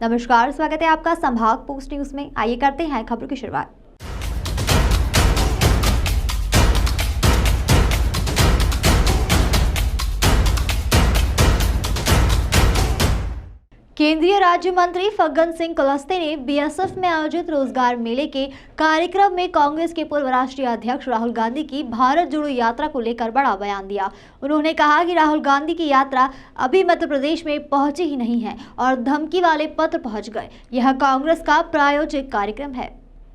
नमस्कार, स्वागत है आपका संभाग पोस्ट न्यूज में। आइए करते हैं खबरों की शुरुआत। केंद्रीय राज्य मंत्री फग्गन सिंह कुलस्ते ने बीएसएफ में आयोजित रोजगार मेले के कार्यक्रम में कांग्रेस के पूर्व राष्ट्रीय अध्यक्ष राहुल गांधी की भारत जोड़ो यात्रा को लेकर बड़ा बयान दिया। उन्होंने कहा कि राहुल गांधी की यात्रा अभी मध्य प्रदेश में पहुंची ही नहीं है और धमकी वाले पत्र पहुंच गए। यह कांग्रेस का प्रायोजित कार्यक्रम है।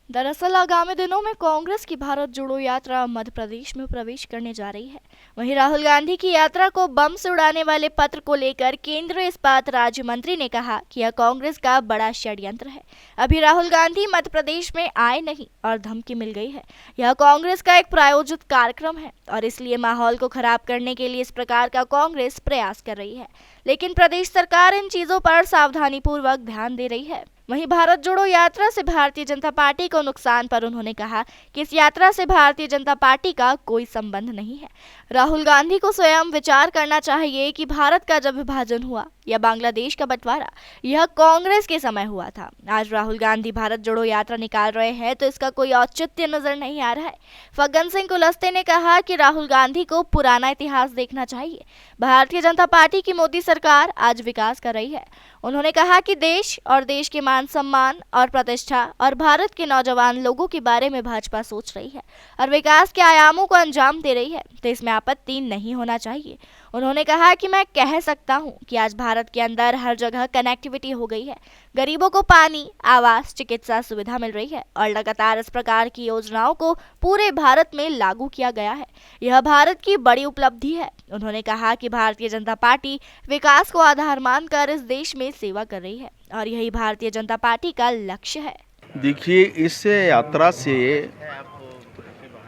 दरअसल आगामी दिनों में कांग्रेस की भारत जोड़ो यात्रा मध्य प्रदेश में प्रवेश करने जा रही है। वहीं राहुल गांधी की यात्रा को बम से उड़ाने वाले पत्र को लेकर केंद्रीय इस्पात राज्य मंत्री ने कहा कि यह कांग्रेस का बड़ा षड्यंत्र है। अभी राहुल गांधी मध्य प्रदेश में आए नहीं और धमकी मिल गई है। यह कांग्रेस का एक प्रायोजित कार्यक्रम है और इसलिए माहौल को खराब करने के लिए इस प्रकार का कांग्रेस प्रयास कर रही है, लेकिन प्रदेश सरकार इन चीजों पर सावधानी पूर्वक ध्यान दे रही है। वहीं भारत जोड़ो यात्रा से भारतीय जनता पार्टी को नुकसान पर उन्होंने कहा कि इस यात्रा से भारतीय जनता पार्टी का कोई संबंध नहीं है। राहुल गांधी को स्वयं विचार करना चाहिए कि भारत का जब विभाजन हुआ या बांग्लादेश का बंटवारा, यह कांग्रेस के समय हुआ था। आज राहुल गांधी भारत जोड़ो यात्रा निकाल रहे हैं तो इसका कोई औचित्य नजर नहीं आ रहा है। फग्गन सिंह कुलस्ते ने कहा कि राहुल गांधी को पुराना इतिहास देखना चाहिए। भारतीय जनता पार्टी की मोदी सरकार आज विकास कर रही है। उन्होंने कहा कि देश और देश के मान सम्मान और प्रतिष्ठा और भारत के नौजवान लोगों के बारे में भाजपा सोच रही है और विकास के आयामों को अंजाम दे रही है, तो इसमें आपत्ति नहीं होना चाहिए। उन्होंने कहा कि मैं कह सकता हूं कि आज भारत के अंदर हर जगह कनेक्टिविटी हो गई है। गरीबों को पानी, आवास, चिकित्सा सुविधा मिल रही है और लगातार इस प्रकार की योजनाओं को पूरे भारत में लागू किया गया है। यह भारत की बड़ी उपलब्धि है। उन्होंने कहा कि भारतीय जनता पार्टी विकास को आधार मानकर इस देश में सेवा कर रही है और यही भारतीय जनता पार्टी का लक्ष्य है। देखिए, इस यात्रा से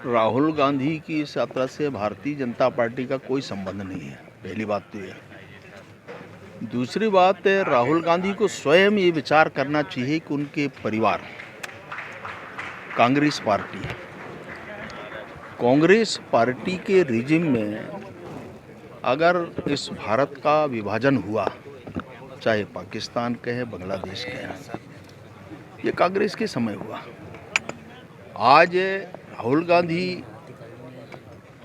राहुल गांधी की इस यात्रा से भारतीय जनता पार्टी का कोई संबंध नहीं है। पहली बात तो यह। दूसरी बात, राहुल गांधी को स्वयं ये विचार करना चाहिए कि उनके परिवार कांग्रेस पार्टी के रिजिम में अगर इस भारत का विभाजन हुआ, चाहे पाकिस्तान का है, बांग्लादेश का है, ये कांग्रेस के समय हुआ। आज राहुल गांधी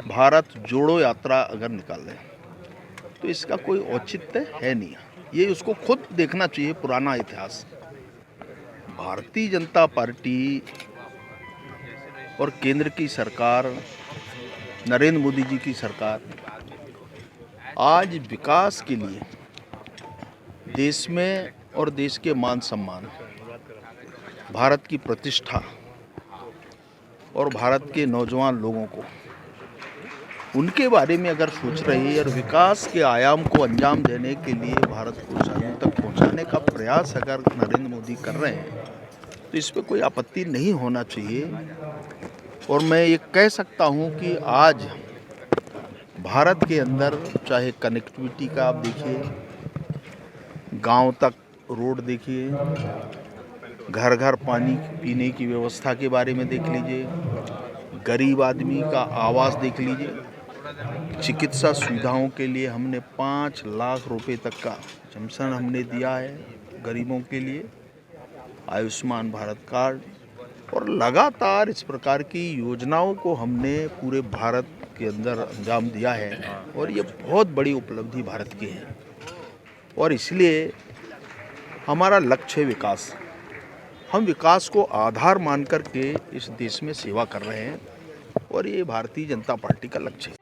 भारत जोड़ो यात्रा अगर निकाल रहे तो इसका कोई औचित्य है नहीं। ये उसको खुद देखना चाहिए पुराना इतिहास। भारतीय जनता पार्टी और केंद्र की सरकार, नरेंद्र मोदी जी की सरकार आज विकास के लिए देश में और देश के मान सम्मान, भारत की प्रतिष्ठा और भारत के नौजवान लोगों को उनके बारे में अगर सोच रही है और विकास के आयाम को अंजाम देने के लिए भारत को ऊंचाइयों तक पहुंचाने का प्रयास अगर नरेंद्र मोदी कर रहे हैं तो इस पर कोई आपत्ति नहीं होना चाहिए। और मैं ये कह सकता हूं कि आज भारत के अंदर चाहे कनेक्टिविटी का आप देखिए, गांव तक रोड देखिए, घर घर पानी पीने की व्यवस्था के बारे में देख लीजिए, गरीब आदमी का आवास देख लीजिए, चिकित्सा सुविधाओं के लिए हमने 5 लाख रुपए तक का जमसन हमने दिया है गरीबों के लिए, आयुष्मान भारत कार्ड, और लगातार इस प्रकार की योजनाओं को हमने पूरे भारत के अंदर अंजाम दिया है और ये बहुत बड़ी उपलब्धि भारत की है। और इसलिए हमारा लक्ष्य है विकास। हम विकास को आधार मान कर के इस देश में सेवा कर रहे हैं और ये भारतीय जनता पार्टी का लक्ष्य है।